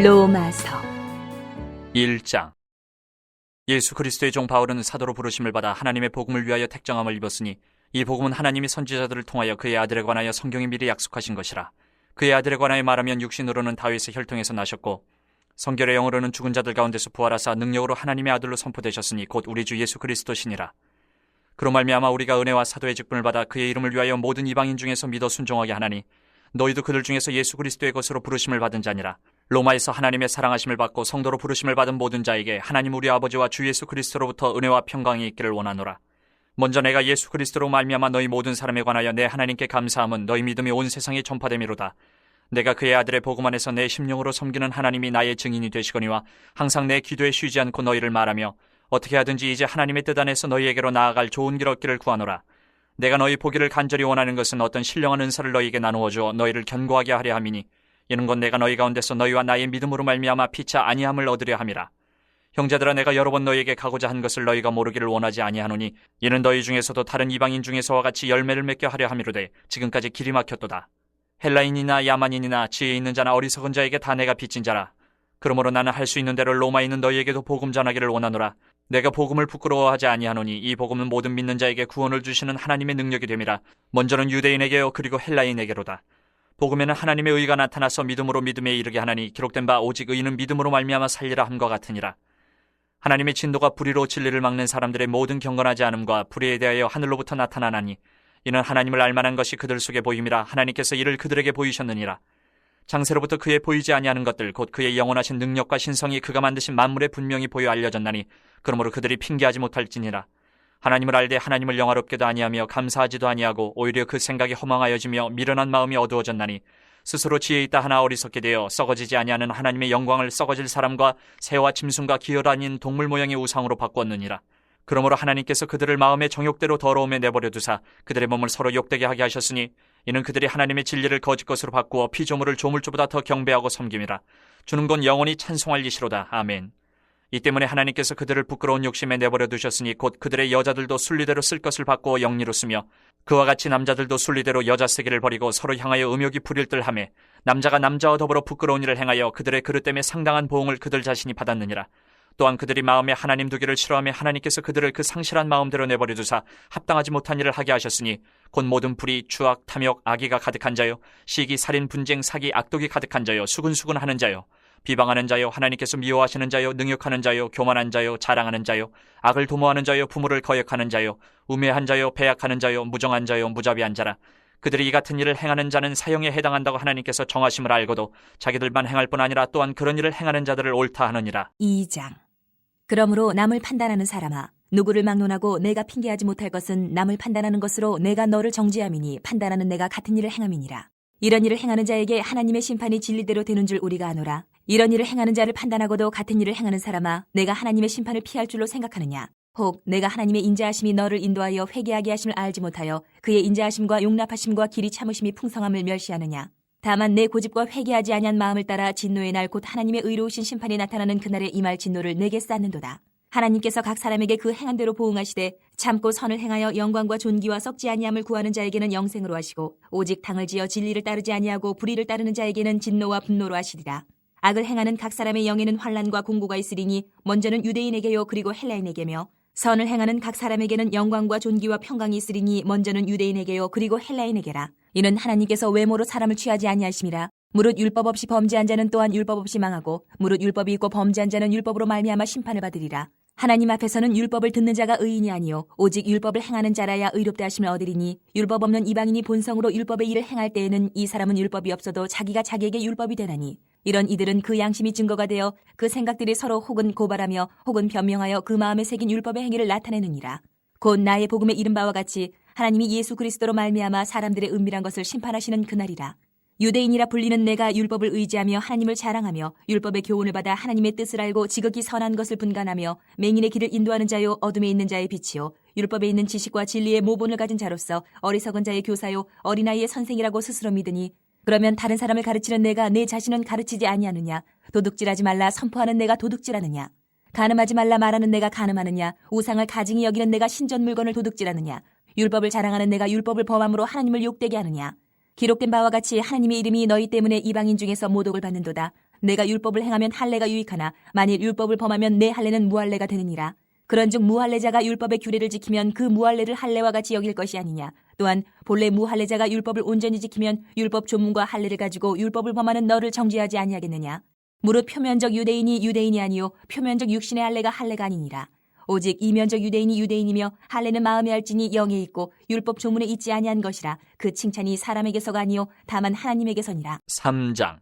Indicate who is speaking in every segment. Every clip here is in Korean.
Speaker 1: 로마서
Speaker 2: 1장. 예수 그리스도의 종 바울은 사도로 부르심을 받아 하나님의 복음을 위하여 택정함을 입었으니 이 복음은 하나님이 선지자들을 통하여 그의 아들에 관하여 성경이 미리 약속하신 것이라. 그의 아들에 관하여 말하면 육신으로는 다윗의 혈통에서 나셨고 성결의 영으로는 죽은 자들 가운데서 부활하사 능력으로 하나님의 아들로 선포되셨으니 곧 우리 주 예수 그리스도시니라. 그로 말미암아 우리가 은혜와 사도의 직분을 받아 그의 이름을 위하여 모든 이방인 중에서 믿어 순종하게 하나니 너희도 그들 중에서 예수 그리스도의 것으로 부르심을 받은 자니라. 로마에서 하나님의 사랑하심을 받고 성도로 부르심을 받은 모든 자에게 하나님 우리 아버지와 주 예수 그리스도로부터 은혜와 평강이 있기를 원하노라. 먼저 내가 예수 그리스도로 말미암아 너희 모든 사람에 관하여 내 하나님께 감사함은 너희 믿음이 온 세상에 전파됨이로다. 내가 그의 아들의 복음 안에서 내 심령으로 섬기는 하나님이 나의 증인이 되시거니와 항상 내 기도에 쉬지 않고 너희를 말하며 어떻게 하든지 이제 하나님의 뜻 안에서 너희에게로 나아갈 좋은 길 얻기를 구하노라. 내가 너희 보기를 간절히 원하는 것은 어떤 신령한 은사를 너희에게 나누어 주어 너희를 견고하게 하려 함이니 이는 곧 내가 너희 가운데서 너희와 나의 믿음으로 말미암아 피차 아니함을 얻으려 함이라. 형제들아, 내가 여러 번 너희에게 가고자 한 것을 너희가 모르기를 원하지 아니하노니 이는 너희 중에서도 다른 이방인 중에서와 같이 열매를 맺게 하려 함이로되 지금까지 길이 막혔도다. 헬라인이나 야만인이나 지혜 있는 자나 어리석은 자에게 다 내가 빚진 자라. 그러므로 나는 할 수 있는 대로 로마에 있는 너희에게도 복음 전하기를 원하노라. 내가 복음을 부끄러워하지 아니하노니 이 복음은 모든 믿는 자에게 구원을 주시는 하나님의 능력이 됨이라. 먼저는 유대인에게요 그리고 헬라인에게로다. 복음에는 하나님의 의가 나타나서 믿음으로 믿음에 이르게 하나니 기록된 바 오직 의인은 믿음으로 말미암아 살리라 함과 같으니라. 하나님의 진노가 불의로 진리를 막는 사람들의 모든 경건하지 않음과 불의에 대하여 하늘로부터 나타나나니 이는 하나님을 알만한 것이 그들 속에 보임이라. 하나님께서 이를 그들에게 보이셨느니라. 장세로부터 그의 보이지 아니하는 것들 곧 그의 영원하신 능력과 신성이 그가 만드신 만물에 분명히 보여 알려졌나니 그러므로 그들이 핑계하지 못할지니라. 하나님을 알되 하나님을 영화롭게도 아니하며 감사하지도 아니하고 오히려 그 생각이 허망하여지며 미련한 마음이 어두워졌나니 스스로 지혜 있다 하나 어리석게 되어 썩어지지 아니하는 하나님의 영광을 썩어질 사람과 새와 짐승과 기혈 아닌 동물 모양의 우상으로 바꾸었느니라. 그러므로 하나님께서 그들을 마음의 정욕대로 더러움에 내버려 두사 그들의 몸을 서로 욕되게 하게 하셨으니 이는 그들이 하나님의 진리를 거짓 것으로 바꾸어 피조물을 조물주보다 더 경배하고 섬김이라. 주는 건 영원히 찬송할 이시로다. 아멘. 이 때문에 하나님께서 그들을 부끄러운 욕심에 내버려 두셨으니 곧 그들의 여자들도 순리대로 쓸 것을 바꾸어 영리로 쓰며 그와 같이 남자들도 순리대로 여자 세계를 버리고 서로 향하여 음욕이 불일들하며 남자가 남자와 더불어 부끄러운 일을 행하여 그들의 그릇 때문에 상당한 보응을 그들 자신이 받았느니라. 또한 그들이 마음에 하나님 두기를 싫어하며 하나님께서 그들을 그 상실한 마음대로 내버려 두사 합당하지 못한 일을 하게 하셨으니 곧 모든 불의, 추악, 탐욕, 악의가 가득한 자요 시기, 살인, 분쟁, 사기, 악독이 가득한 자요 수근수근하는 자요 비방하는 자요 하나님께서 미워하시는 자요 능욕하는 자요 교만한 자요 자랑하는 자요 악을 도모하는 자요 부모를 거역하는 자요 우매한 자요 배약하는 자요 무정한 자요 무자비한 자라. 그들이 이 같은 일을 행하는 자는 사형에 해당한다고 하나님께서 정하심을 알고도 자기들만 행할 뿐 아니라 또한 그런 일을 행하는 자들을 옳다 하느니라.
Speaker 1: 2장. 그러므로 남을 판단하는 사람아, 누구를 막론하고 내가 핑계하지 못할 것은 남을 판단하는 것으로 내가 너를 정죄함이니 판단하는 내가 같은 일을 행함이니라. 이런 일을 행하는 자에게 하나님의 심판이 진리대로 되는 줄 우리가 아노라. 이런 일을 행하는 자를 판단하고도 같은 일을 행하는 사람아, 내가 하나님의 심판을 피할 줄로 생각하느냐? 혹 내가 하나님의 인자하심이 너를 인도하여 회개하게 하심을 알지 못하여 그의 인자하심과 용납하심과 길이 참으심이 풍성함을 멸시하느냐? 다만 내 고집과 회개하지 아니한 마음을 따라 진노의 날 곧 하나님의 의로우신 심판이 나타나는 그날에 임할 진노를 내게 쌓는도다. 하나님께서 각 사람에게 그 행한 대로 보응하시되 참고 선을 행하여 영광과 존귀와 썩지 아니함을 구하는 자에게는 영생으로 하시고 오직 당을 지어 진리를 따르지 아니하고 불의를 따르는 자에게는 진노와 분노로 하시리라. 악을 행하는 각 사람의 영에는 환난과 공고가 있으리니 먼저는 유대인에게요 그리고 헬라인에게며 선을 행하는 각 사람에게는 영광과 존귀와 평강이 있으리니 먼저는 유대인에게요 그리고 헬라인에게라. 이는 하나님께서 외모로 사람을 취하지 아니하심이라. 무릇 율법 없이 범죄한 자는 또한 율법 없이 망하고 무릇 율법이 있고 범죄한 자는 율법으로 말미암아 심판을 받으리라. 하나님 앞에서는 율법을 듣는 자가 의인이 아니요 오직 율법을 행하는 자라야 의롭다 하심을 얻으리니 율법 없는 이방인이 본성으로 율법의 일을 행할 때에는 이 사람은 율법이 없어도 자기가 자기에게 율법이 되나니 이런 이들은 그 양심이 증거가 되어 그 생각들이 서로 혹은 고발하며 혹은 변명하여 그 마음에 새긴 율법의 행위를 나타내느니라. 곧 나의 복음에 이른 바와 같이 하나님이 예수 그리스도로 말미암아 사람들의 은밀한 것을 심판하시는 그날이라. 유대인이라 불리는 내가 율법을 의지하며 하나님을 자랑하며 율법의 교훈을 받아 하나님의 뜻을 알고 지극히 선한 것을 분간하며 맹인의 길을 인도하는 자요 어둠에 있는 자의 빛이요 율법에 있는 지식과 진리의 모본을 가진 자로서 어리석은 자의 교사요 어린아이의 선생이라고 스스로 믿으니 그러면 다른 사람을 가르치는 내가 내 자신은 가르치지 아니하느냐? 도둑질하지 말라 선포하는 내가 도둑질하느냐? 간음하지 말라 말하는 내가 간음하느냐? 우상을 가증히 여기는 내가 신전 물건을 도둑질하느냐? 율법을 자랑하는 내가 율법을 범함으로 하나님을 욕되게 하느냐? 기록된 바와 같이 하나님의 이름이 너희 때문에 이방인 중에서 모독을 받는도다. 내가 율법을 행하면 할례가 유익하나 만일 율법을 범하면 내 할례는 무할례가 되느니라. 그런즉 무할례자가 율법의 규례를 지키면 그 무할례를 할례와 같이 여길 것이 아니냐. 또한 본래 무할례자가 율법을 온전히 지키면 율법 조문과 할례를 가지고 율법을 범하는 너를 정죄하지 아니하겠느냐. 무릇 표면적 유대인이 유대인이 아니요 표면적 육신의 할례가 할례가 아니니라. 오직 이면적 유대인이 유대인이며 할례는 마음에 할지니 영에 있고 율법 조문에 있지 아니한 것이라. 그 칭찬이 사람에게서가 아니요 다만 하나님에게서니라.
Speaker 2: 3장.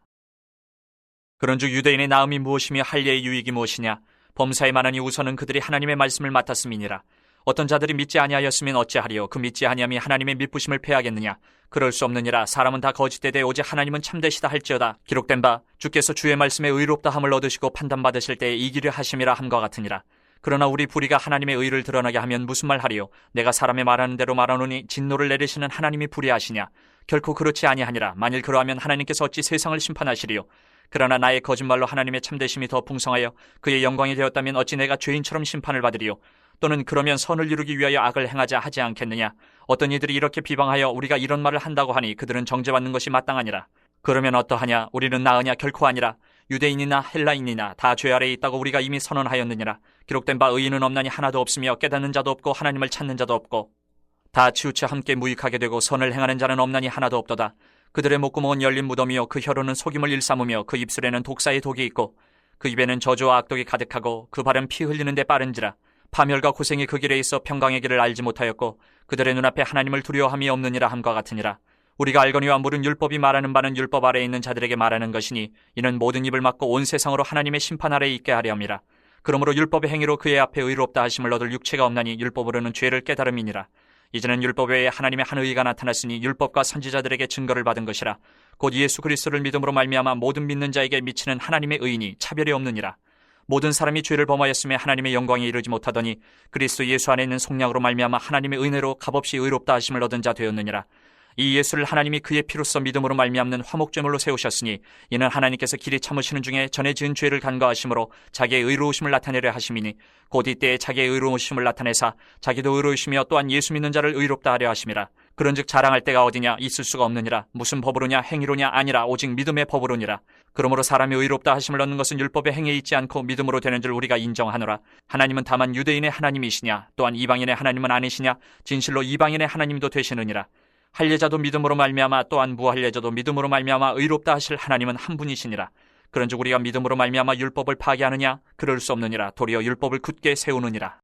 Speaker 2: 그런즉 유대인의 나음이 무엇이며 할례의 유익이 무엇이냐. 범사에 많으니 우선은 그들이 하나님의 말씀을 맡았음이니라. 어떤 자들이 믿지 아니하였으면 어찌하리요. 그 믿지 아니함이 하나님의 믿부심을 패하겠느냐. 그럴 수 없느니라. 사람은 다 거짓되되 오직 하나님은 참되시다 할지어다. 기록된 바 주께서 주의 말씀에 의롭다 함을 얻으시고 판단받으실 때에 이기려 하심이라 함과 같으니라. 그러나 우리 불의가 하나님의 의를 드러나게 하면 무슨 말 하리요. 내가 사람의 말하는 대로 말하노니 진노를 내리시는 하나님이 불의하시냐. 결코 그렇지 아니하니라. 만일 그러하면 하나님께서 어찌 세상을 심판하시리요. 그러나 나의 거짓말로 하나님의 참되심이 더 풍성하여 그의 영광이 되었다면 어찌 내가 죄인처럼 심판을 받으리요. 또는 그러면 선을 이루기 위하여 악을 행하자 하지 않겠느냐. 어떤 이들이 이렇게 비방하여 우리가 이런 말을 한다고 하니 그들은 정죄받는 것이 마땅하니라. 그러면 어떠하냐. 우리는 나으냐. 결코 아니라. 유대인이나 헬라인이나 다 죄 아래에 있다고 우리가 이미 선언하였느니라. 기록된 바 의인은 없나니 하나도 없으며 깨닫는 자도 없고 하나님을 찾는 자도 없고 다 치우쳐 함께 무익하게 되고 선을 행하는 자는 없나니 하나도 없도다. 그들의 목구멍은 열린 무덤이요 그 혀로는 속임을 일삼으며 그 입술에는 독사의 독이 있고 그 입에는 저주와 악독이 가득하고 그 발은 피 흘리는 데 빠른지라. 파멸과 고생이 그 길에 있어 평강의 길을 알지 못하였고 그들의 눈앞에 하나님을 두려워함이 없느니라 함과 같으니라. 우리가 알거니와 물은 율법이 말하는 바는 율법 아래에 있는 자들에게 말하는 것이니 이는 모든 입을 막고 온 세상으로 하나님의 심판 아래에 있게 하려 함이라. 그러므로 율법의 행위로 그의 앞에 의롭다 하심을 얻을 육체가 없나니 율법으로는 죄를 깨달음이니라. 이제는 율법 외에 하나님의 한 의가 나타났으니 율법과 선지자들에게 증거를 받은 것이라. 곧 예수 그리스도를 믿음으로 말미암아 모든 믿는 자에게 미치는 하나님의 의인이 차별이 없느니라. 모든 사람이 죄를 범하였음에 하나님의 영광에 이르지 못하더니 그리스도 예수 안에 있는 속량으로 말미암아 하나님의 은혜로 값없이 의롭다 하심을 얻은 자 되었느니라. 이 예수를 하나님이 그의 피로써 믿음으로 말미암는 화목제물로 세우셨으니 이는 하나님께서 길이 참으시는 중에 전에 지은 죄를 간과하심으로 자기의 의로우심을 나타내려 하심이니 곧 이때에 자기의 의로우심을 나타내사 자기도 의로우시며 또한 예수 믿는 자를 의롭다 하려 하심이라. 그런즉 자랑할 때가 어디냐. 있을 수가 없느니라. 무슨 법으로냐. 행위로냐. 아니라 오직 믿음의 법으로니라. 그러므로 사람이 의롭다 하심을 얻는 것은 율법의 행위에 있지 않고 믿음으로 되는 줄 우리가 인정하노라. 하나님은 다만 유대인의 하나님이시냐. 또한 이방인의 하나님은 아니시냐. 진실로 이방인의 하나님도 되시느니라. 할례자도 믿음으로 말미암아 또한 무할례자도 믿음으로 말미암아 의롭다 하실 하나님은 한 분이시니라. 그런즉 우리가 믿음으로 말미암아 율법을 파괴하느냐. 그럴 수 없느니라. 도리어 율법을 굳게 세우느니라.